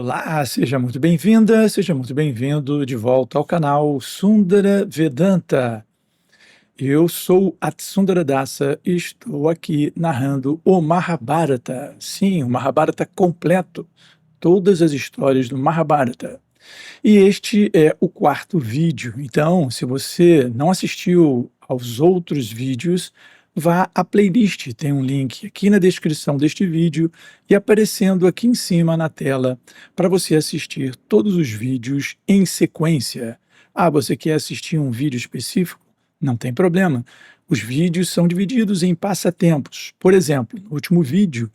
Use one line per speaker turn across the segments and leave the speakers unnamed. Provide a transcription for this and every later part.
Olá, seja muito bem-vinda, seja muito bem-vindo de volta ao canal Sundara Vedanta. Eu sou Atsundara Dasa e estou aqui narrando o Mahabharata. Sim, o Mahabharata completo, todas as histórias do Mahabharata. E este é o quarto vídeo. Então, se você não assistiu aos outros vídeos, vá à playlist, tem um link aqui na descrição deste vídeo e aparecendo aqui em cima na tela para você assistir todos os vídeos em sequência. Ah, você quer assistir um vídeo específico? Não tem problema. Os vídeos são divididos em passatempos. Por exemplo, no último vídeo,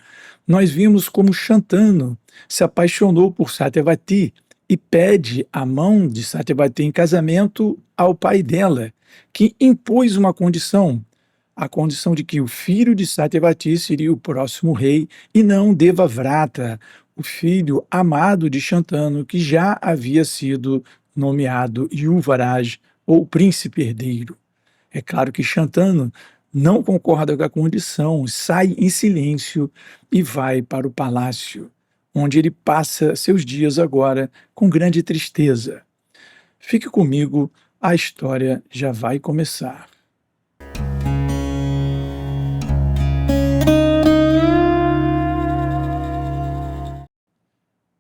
nós vimos como Shantanu se apaixonou por Satyavati e pede a mão de Satyavati em casamento ao pai dela, que impôs uma condição, a condição de que o filho de Satyavati seria o próximo rei e não Devavrata, o filho amado de Shantanu, que já havia sido nomeado Yuvaraj, ou príncipe herdeiro. É claro que Shantanu não concorda com a condição, sai em silêncio e vai para o palácio, onde ele passa seus dias agora com grande tristeza. Fique comigo, a história já vai começar.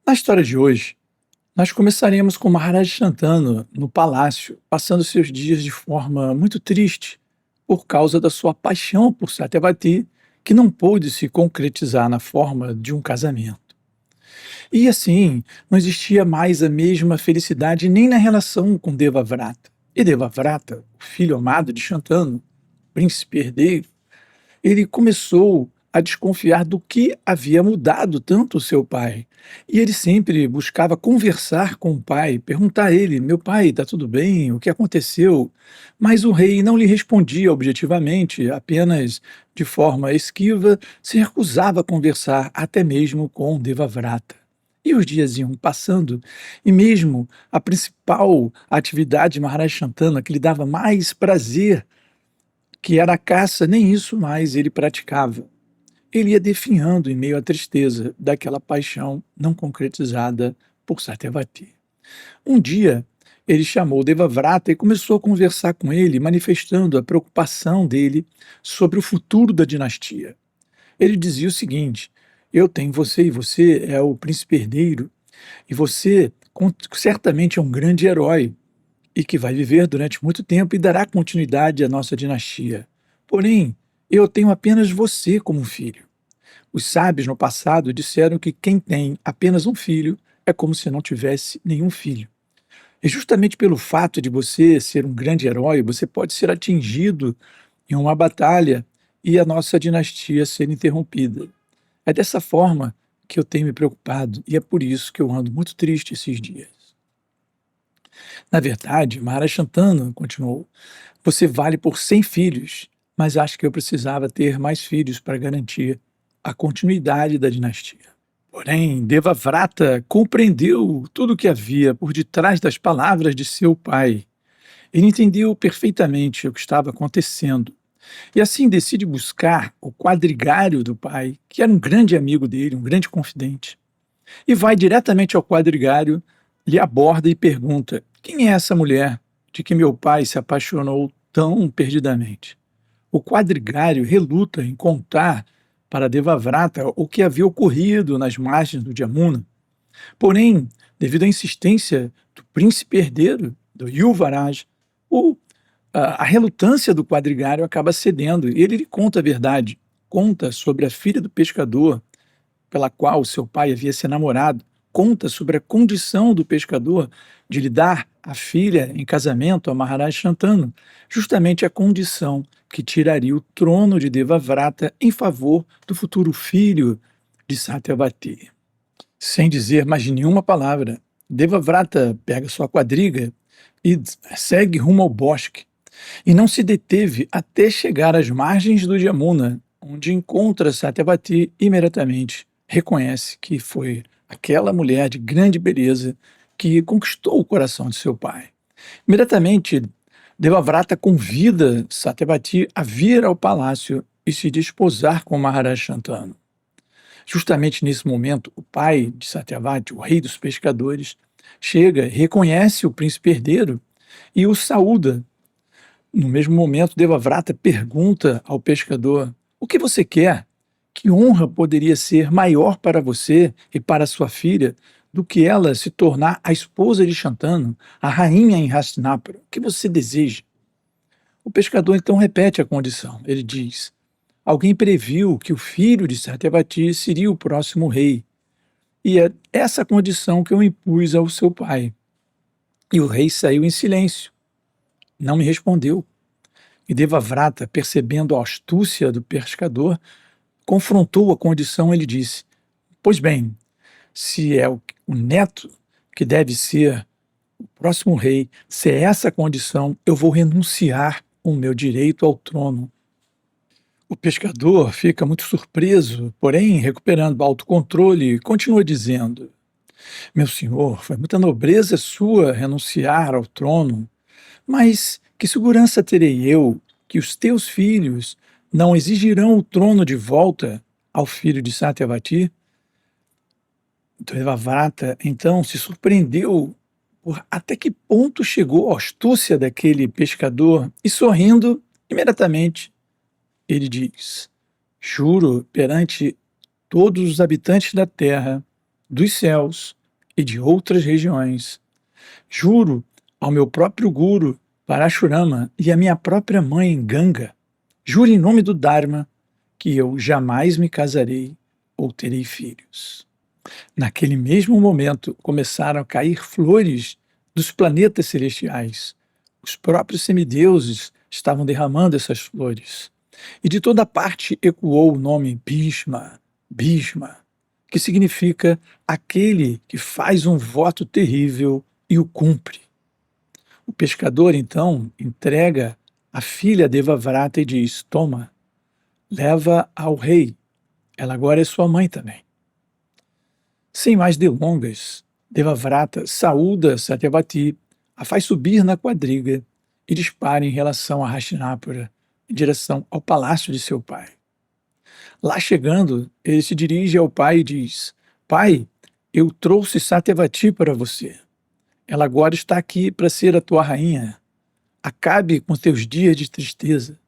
Na história de hoje, nós começaremos com Maharaj Shantanu no palácio, passando seus dias de forma muito triste por causa da sua paixão por Satyavati, que não pôde se concretizar na forma de um casamento. E assim, não existia mais a mesma felicidade nem na relação com Devavrata. E Devavrata, o filho amado de Shantanu, príncipe herdeiro, ele começou a desconfiar do que havia mudado tanto o seu pai. E ele sempre buscava conversar com o pai, perguntar a ele: meu pai, está tudo bem? O que aconteceu? Mas o rei não lhe respondia objetivamente, apenas de forma esquiva, se recusava a conversar até mesmo com Devavrata. E os dias iam passando, e mesmo a principal atividade de Maharaj Shantanu, que lhe dava mais prazer, que era a caça, nem isso mais ele praticava. Ele ia definhando em meio à tristeza daquela paixão não concretizada por Satyavati. Um dia, ele chamou Devavrata e começou a conversar com ele, manifestando a preocupação dele sobre o futuro da dinastia. Ele dizia o seguinte: eu tenho você e você é o príncipe herdeiro, e você certamente é um grande herói e que vai viver durante muito tempo e dará continuidade à nossa dinastia. Porém, eu tenho apenas você como filho. Os sábios no passado disseram que quem tem apenas um filho é como se não tivesse nenhum filho. E justamente pelo fato de você ser um grande herói, você pode ser atingido em uma batalha e a nossa dinastia ser interrompida. É dessa forma que eu tenho me preocupado e é por isso que eu ando muito triste esses dias. Na verdade, Maharaj Shantanu continuou: você vale por 100 filhos, mas acho que eu precisava ter mais filhos para garantir a continuidade da dinastia. Porém, Devavrata compreendeu tudo o que havia por detrás das palavras de seu pai. Ele entendeu perfeitamente o que estava acontecendo. E assim decide buscar o quadrigário do pai, que era um grande amigo dele, um grande confidente. E vai diretamente ao quadrigário, lhe aborda e pergunta: quem é essa mulher de que meu pai se apaixonou tão perdidamente? O quadrigário reluta em contar para Devavrata o que havia ocorrido nas margens do Jamuna. Porém, devido à insistência do príncipe herdeiro, do Yuvaraj, a relutância do quadrigário acaba cedendo e ele lhe conta a verdade. Conta sobre a filha do pescador pela qual seu pai havia se namorado, conta sobre a condição do pescador de lhe dar a filha em casamento a Maharaj Shantanu, justamente a condição que tiraria o trono de Devavrata em favor do futuro filho de Satyavati. Sem dizer mais nenhuma palavra, Devavrata pega sua quadriga e segue rumo ao bosque, e não se deteve até chegar às margens do Jamuna, onde encontra Satyavati. Imediatamente reconhece que foi aquela mulher de grande beleza que conquistou o coração de seu pai. Imediatamente, Devavrata convida Satyavati a vir ao palácio e se desposar com Maharaj Shantanu. Justamente nesse momento, o pai de Satyavati, o rei dos pescadores, chega, reconhece o príncipe herdeiro e o saúda. No mesmo momento, Devavrata pergunta ao pescador: "O que você quer? Que honra poderia ser maior para você e para sua filha do que ela se tornar a esposa de Shantanu, a rainha em Hastinapura? O que você deseja?" O pescador então repete a condição. Ele diz: "Alguém previu que o filho de Satyavati seria o próximo rei, e é essa condição que eu impus ao seu pai." E o rei saiu em silêncio, não me respondeu. E Devavrata, percebendo a astúcia do pescador, confrontou a condição. Ele disse: "Pois bem, se é o neto que deve ser o próximo rei, se é essa a condição, eu vou renunciar o meu direito ao trono." O pescador fica muito surpreso, porém, recuperando o autocontrole, continua dizendo: "Meu senhor, foi muita nobreza sua renunciar ao trono, mas que segurança terei eu que os teus filhos não exigirão o trono de volta ao filho de Satyavati?" Devavrata, então, se surpreendeu por até que ponto chegou a astúcia daquele pescador e, sorrindo, imediatamente, ele diz: "Juro perante todos os habitantes da terra, dos céus e de outras regiões, juro ao meu próprio guru, Parashurama, e à minha própria mãe, Ganga, juro em nome do Dharma que eu jamais me casarei ou terei filhos." Naquele mesmo momento, começaram a cair flores dos planetas celestiais. Os próprios semideuses estavam derramando essas flores. E de toda parte ecoou o nome Bhishma, Bhishma, que significa aquele que faz um voto terrível e o cumpre. O pescador, então, entrega a filha a Devavrata e diz: "Toma, leva ao rei, ela agora é sua mãe também." Sem mais delongas, Devavrata saúda Satyavati, a faz subir na quadriga e dispara em relação a Hastinapura, em direção ao palácio de seu pai. Lá chegando, ele se dirige ao pai e diz: "Pai, eu trouxe Satyavati para você. Ela agora está aqui para ser a tua rainha. Acabe com teus dias de tristeza."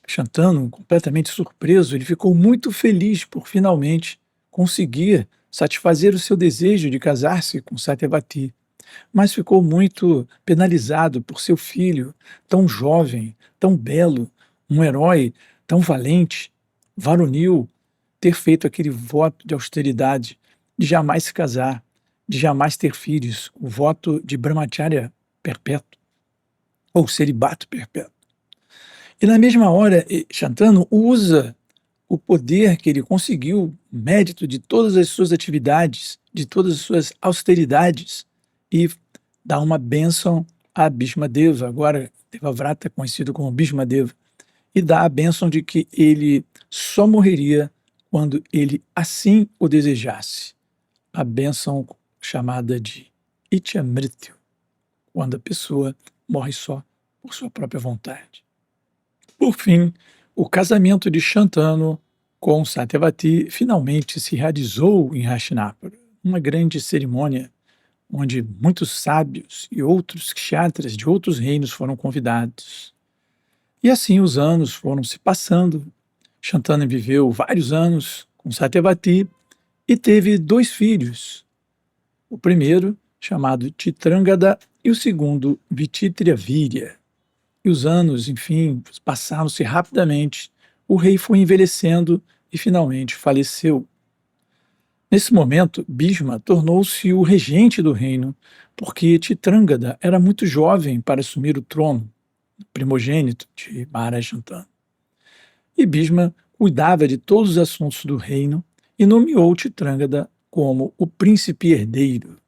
Shantanu, completamente surpreso, ele ficou muito feliz por finalmente conseguir satisfazer o seu desejo de casar-se com Satyavati, mas ficou muito penalizado por seu filho, tão jovem, tão belo, um herói tão valente, varonil, ter feito aquele voto de austeridade, de jamais se casar, de jamais ter filhos, o voto de Brahmacharya perpétuo, ou celibato perpétuo. E na mesma hora, Shantanu usa o poder que ele conseguiu, mérito de todas as suas atividades, de todas as suas austeridades, e dá uma bênção a Bhishmadeva, agora Devavrata conhecido como Bhishmadeva, e dá a bênção de que ele só morreria quando ele assim o desejasse. A bênção chamada de Ichhamrityu, quando a pessoa morre só por sua própria vontade. Por fim, o casamento de Shantanu com Satyavati finalmente se realizou em Hastinapura, uma grande cerimônia onde muitos sábios e outros kshatras de outros reinos foram convidados. E assim os anos foram se passando. Shantanu viveu vários anos com Satyavati e teve 2 filhos. O primeiro, chamado Chitrangada, e o segundo, Vichitravirya. E os anos, enfim, passaram-se rapidamente. O rei foi envelhecendo e finalmente faleceu. Nesse momento, Bhishma tornou-se o regente do reino, porque Chitrangada era muito jovem para assumir o trono, primogênito de Maharaj Shantanu. E Bhishma cuidava de todos os assuntos do reino e nomeou Chitrangada como o príncipe herdeiro.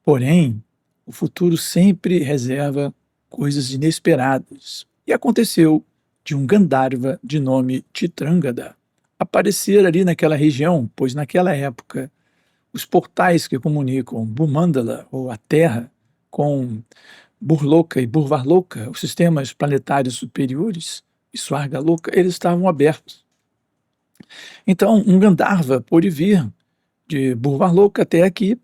Porém, o futuro sempre reserva coisas inesperadas. E aconteceu de um Gandharva de nome Chitrangada aparecer ali naquela região, pois naquela época os portais que comunicam Bhumandala, ou a Terra, com Burloka e Burvarloka, os sistemas planetários superiores, e Swargaloka, eles estavam abertos. Então, um Gandharva pôde vir de Burvaloka até aqui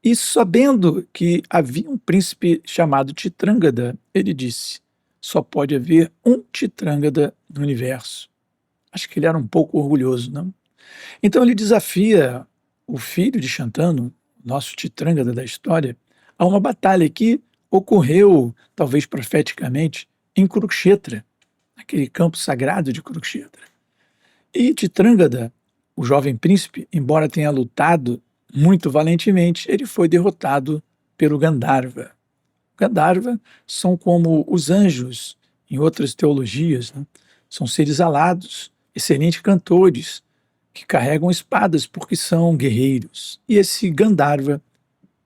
e, sabendo que havia um príncipe chamado Chitrangada, ele disse: só pode haver um Chitrangada no universo. Acho que ele era um pouco orgulhoso, não? Então ele desafia o filho de Shantanu, nosso Chitrangada da história, a uma batalha que ocorreu, talvez profeticamente, em Kurukshetra, aquele campo sagrado de Kurukshetra. E Chitrangada, o jovem príncipe, embora tenha lutado muito valentemente, ele foi derrotado pelo Gandharva. Gandharva são como os anjos em outras teologias, né? São seres alados, excelentes cantores, que carregam espadas porque são guerreiros. E esse Gandharva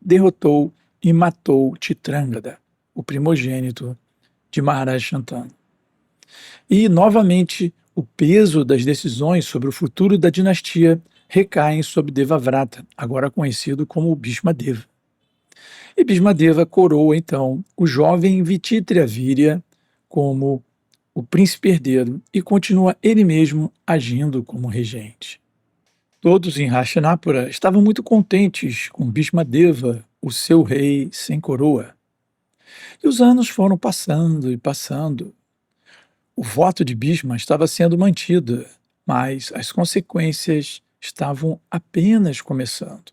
derrotou e matou Chitrangada, o primogênito de Maharaj Shantanu. E, novamente, o peso das decisões sobre o futuro da dinastia recaem sobre Devavrata, agora conhecido como Bhishmadeva. E Bhishmadeva coroa, então, o jovem Vichitravirya como o príncipe herdeiro e continua ele mesmo agindo como regente. Todos em Hastinapura estavam muito contentes com Bhishmadeva, o seu rei sem coroa. E os anos foram passando e passando. O voto de Bhishma estava sendo mantido, mas as consequências estavam apenas começando.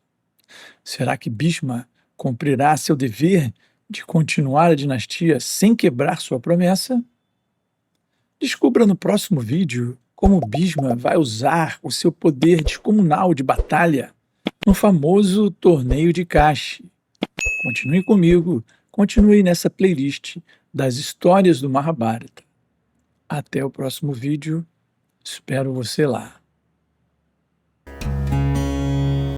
Será que Bhishma cumprirá seu dever de continuar a dinastia sem quebrar sua promessa? Descubra no próximo vídeo como Bhishma vai usar o seu poder descomunal de batalha no famoso torneio de Kashi. Continue comigo, continue nessa playlist das histórias do Mahabharata. Até o próximo vídeo, espero você lá.